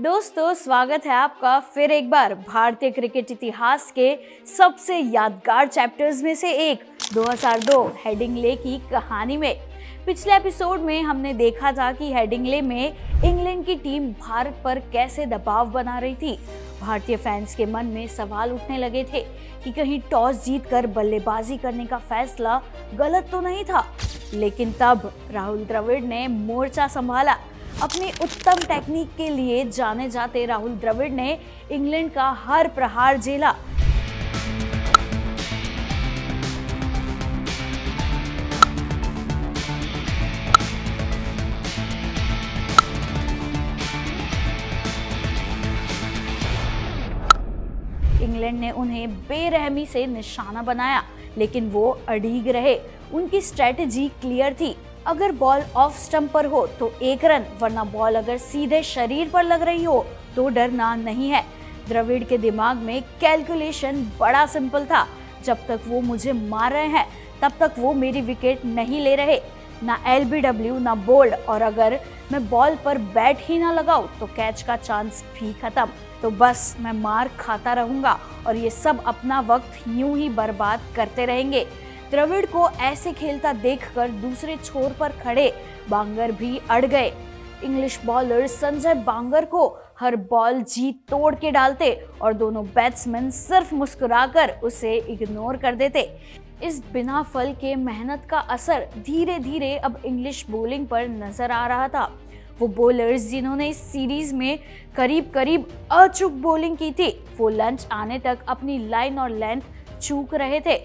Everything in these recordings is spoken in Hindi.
दोस्तों, स्वागत है आपका फिर एक बार भारतीय क्रिकेट इतिहास के सबसे यादगार चैप्टर्स में से एक 2002 हेडिंग्ले की कहानी में। पिछले एपिसोड में हमने देखा था कि हेडिंग्ले में इंग्लैंड की टीम भारत पर कैसे दबाव बना रही थी। भारतीय फैंस के मन में सवाल उठने लगे थे कि कहीं टॉस जीतकर बल्लेबाजी करने का फैसला गलत तो नहीं था। लेकिन तब राहुल द्रविड़ ने मोर्चा संभाला। अपनी उत्तम टेक्निक के लिए जाने जाते राहुल द्रविड़ ने इंग्लैंड का हर प्रहार झेला। इंग्लैंड ने उन्हें बेरहमी से निशाना बनाया, लेकिन वो अड़िग रहे। उनकी स्ट्रेटेजी क्लियर थी। अगर बॉल ऑफ स्टंप पर हो तो 1 रन, वरना बॉल अगर सीधे शरीर पर लग रही हो तो डरना नहीं है। द्रविड़ के दिमाग में कैलकुलेशन बड़ा सिंपल था। जब तक वो मुझे मार रहे हैं तब तक वो मेरी विकेट नहीं ले रहे। ना LBW ना बोल्ड, और अगर मैं बॉल पर बैट ही ना लगाऊं तो कैच का चांस भी खत्म। तो बस मैं मार खाता रहूंगा और ये सब अपना वक्त यूं ही बर्बाद करते रहेंगे। द्रविड़ को ऐसे खेलता देखकर दूसरे छोर पर खड़े बांगर भी अड़ गए। इंग्लिश बॉलर संजय बांगर को हर बॉल जी तोड़ के डालते और दोनों बैट्समैन सिर्फ मुस्कुराकर उसे इग्नोर कर देते। इस बिना फल के मेहनत का असर धीरे धीरे अब इंग्लिश बॉलिंग पर नजर आ रहा था। वो बॉलर्स जिन्होंने इस सीरीज में करीब करीब अचूक बॉलिंग की थी, वो लंच आने तक अपनी लाइन और लेंथ चूक रहे थे।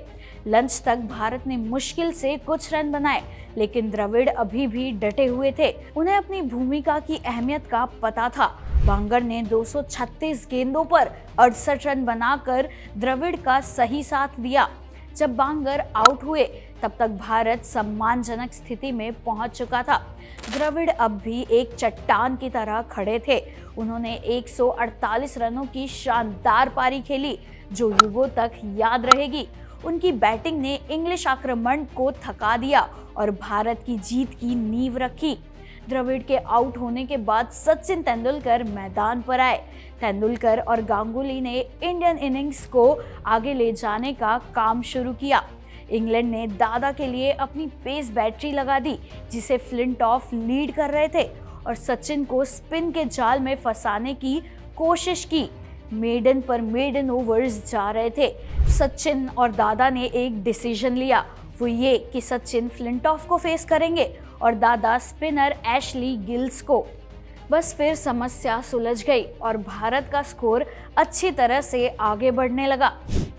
लंच तक भारत ने मुश्किल से कुछ रन बनाए, लेकिन द्रविड़ अभी भी डटे हुए थे। उन्हें अपनी भूमिका की अहमियत का पता था। बांगर ने 236 गेंदों पर 68 रन बनाकर द्रविड़ का सही साथ दिया। जब बांगर आउट हुए तब तक भारत सम्मानजनक स्थिति में पहुंच चुका था। द्रविड़ अब भी एक चट्टान की तरह खड़े थे। उन्होंने 148 रनों की शानदार पारी खेली, जो युगों तक याद रहेगी। उनकी बैटिंग ने इंग्लिश आक्रमण को थका दिया और भारत की जीत की नींव रखी। द्रविड़ के आउट होने के बाद सचिन तेंदुलकर मैदान पर आए। तेंदुलकर और गांगुली ने इंडियन इनिंग्स को आगे ले जाने का काम शुरू किया। इंग्लैंड ने दादा के लिए अपनी पेस बैटरी लगा दी, जिसे फ्लिंटॉफ लीड कर रहे थे, और सचिन को स्पिन के जाल में फंसाने की कोशिश की। मेडन पर मेडन ओवर्स जा रहे थे। सचिन और दादा ने एक डिसीजन लिया, वो ये कि सचिन फ्लिंटॉफ को फेस करेंगे और दादा स्पिनर एशली गिल्स को। बस फिर समस्या सुलझ गई और भारत का स्कोर अच्छी तरह से आगे बढ़ने लगा।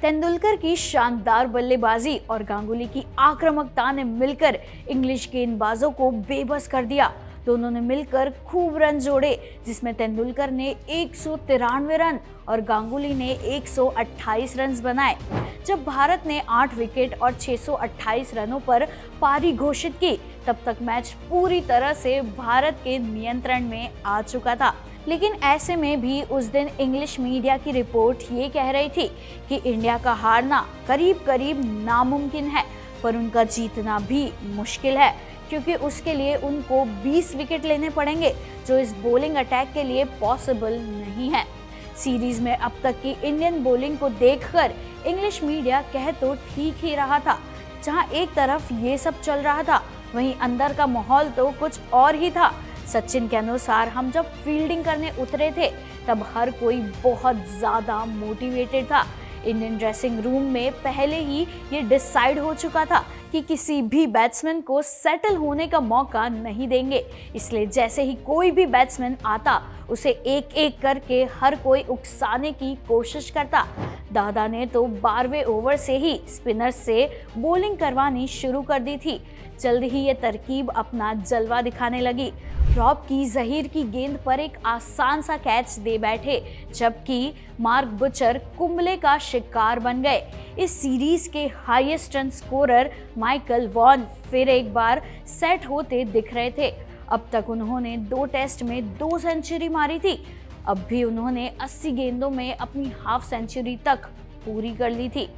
तेंदुलकर की शानदार बल्लेबाजी और गांगुली की आक्रामकता ने मिलकर इंग्लिश गेंदबाजों को बेबस कर दिया। दोनों ने मिलकर खूब रन जोड़े, जिसमें तेंदुलकर ने 193 रन और गांगुली ने 128 रन बनाए। जब भारत ने 8 विकेट और 628 रनों पर पारी घोषित की, तब तक मैच पूरी तरह से भारत के नियंत्रण में आ चुका था। लेकिन ऐसे में भी उस दिन इंग्लिश मीडिया की रिपोर्ट ये कह रही थी कि इंडिया का हारना करीब करीब नामुमकिन है, पर उनका जीतना भी मुश्किल है, क्योंकि उसके लिए उनको 20 विकेट लेने पड़ेंगे, जो इस बॉलिंग अटैक के लिए पॉसिबल नहीं है। सीरीज में अब तक की इंडियन बॉलिंग को देखकर इंग्लिश मीडिया कह तो ठीक ही रहा था। जहां एक तरफ ये सब चल रहा था, वहीं अंदर का माहौल तो कुछ और ही था। सचिन के अनुसार हम जब फील्डिंग करने उतरे थे तब हर कोई बहुत ज़्यादा मोटिवेटेड था। इंडियन ड्रेसिंग रूम में पहले ही ये डिसाइड हो चुका था कि किसी भी बैट्समैन को सेटल होने का मौका नहीं देंगे। इसलिए जैसे ही कोई भी बैट्समैन आता, उसे एक एक करके हर कोई उकसाने की कोशिश करता। दादा ने तो 12वें ओवर से ही स्पिनर से बॉलिंग करवानी शुरू कर दी थी। जल्द ही ये तरकीब अपना जलवा दिखाने लगी। रॉब की जहीर की गेंद पर एक आसान सा कैच दे बैठे, जबकि मार्क बुचर कुंबले का शिकार बन गए। इस सीरीज के highest run scorer Michael Vaughan फिर एक बार सेट होते दिख रहे थे। अब तक उन्होंने 2 टेस्ट में 2 सेंचुरी मारी थी। अब भी उन्होंने 80 गेंदों में अपनी हाफ सेंचुरी तक पूरी कर ली थी।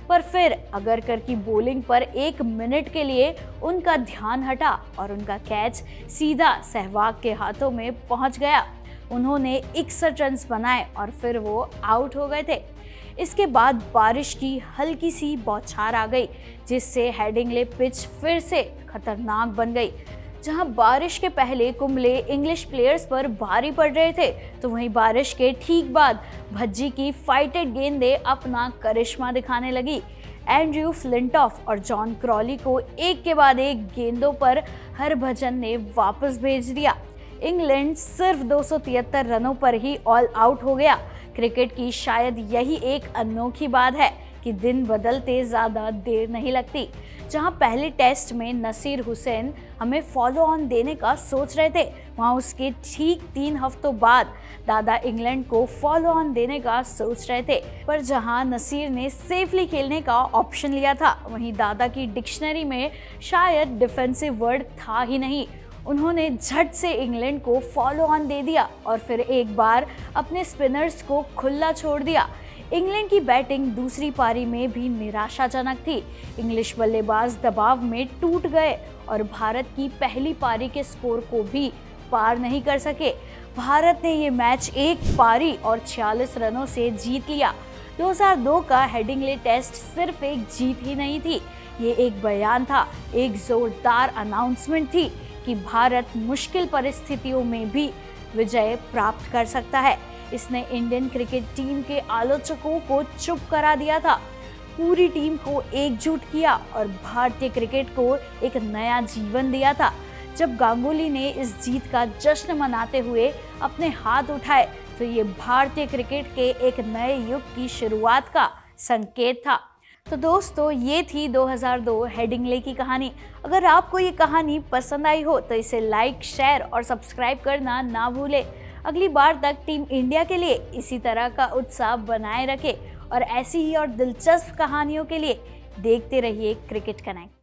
पर फिर अगरकर की बॉलिंग पर 1 मिनट के लिए उनका ध्यान हटा और उनका कैच सीधा सहवाग के हाथों में पहुंच गया। उन्होंने 61 रन बनाए और फिर वो आउट हो गए थे। इसके बाद बारिश की हल्की सी बौछार आ गई, जिससे हेडिंग्ले पिच फिर से खतरनाक बन गई। जहां बारिश के पहले कुंबले इंग्लिश प्लेयर्स पर भारी पड़ रहे थे, तो वहीं बारिश के ठीक बाद भज्जी की फाइटेड गेंदें अपना करिश्मा दिखाने लगी। एंड्रयू फ्लिंटॉफ और जॉन क्रॉली को एक के बाद एक गेंदों पर हरभजन ने वापस भेज दिया। इंग्लैंड सिर्फ 273 रनों पर ही ऑल आउट हो गया। क्रिकेट की शायद यही एक अनोखी बात है कि दिन बदलते ज़्यादा देर नहीं लगती। जहां पहले टेस्ट में नसीर हुसैन हमें फॉलो ऑन देने का सोच रहे थे, वहां उसके ठीक 3 हफ्तों बाद दादा इंग्लैंड को फॉलो ऑन देने का सोच रहे थे। पर जहां नसीर ने सेफली खेलने का ऑप्शन लिया था, वहीं दादा की डिक्शनरी में शायद डिफेंसिव वर्ड था ही नहीं। उन्होंने झट से इंग्लैंड को फॉलो ऑन दे दिया और फिर एक बार अपने स्पिनर्स को खुला छोड़ दिया। इंग्लैंड की बैटिंग दूसरी पारी में भी निराशाजनक थी। इंग्लिश बल्लेबाज दबाव में टूट गए और भारत की पहली पारी के स्कोर को भी पार नहीं कर सके। भारत ने ये मैच एक पारी और 46 रनों से जीत लिया। 2002 का हेडिंग्ले टेस्ट सिर्फ एक जीत ही नहीं थी, ये एक बयान था, एक जोरदार अनाउंसमेंट थी कि भारत मुश्किल परिस्थितियों में भी विजय प्राप्त कर सकता है। इसने इंडियन क्रिकेट टीम के आलोचकों को चुप करा दिया था, पूरी टीम को एकजुट किया और भारतीय क्रिकेट को एक नया जीवन दिया था। जब गांगुली ने इस जीत का जश्न मनाते हुए अपने हाथ उठाए, तो ये भारतीय क्रिकेट के एक नए युग की शुरुआत का संकेत था। तो दोस्तों, ये थी 2002 हेडिंग्ले की कहानी। अगर आपको ये कहानी पसंद आई हो तो इसे लाइक, शेयर और सब्सक्राइब करना ना भूलें। अगली बार तक टीम इंडिया के लिए इसी तरह का उत्साह बनाए रखें और ऐसी ही और दिलचस्प कहानियों के लिए देखते रहिए क्रिकेट कनेक्ट।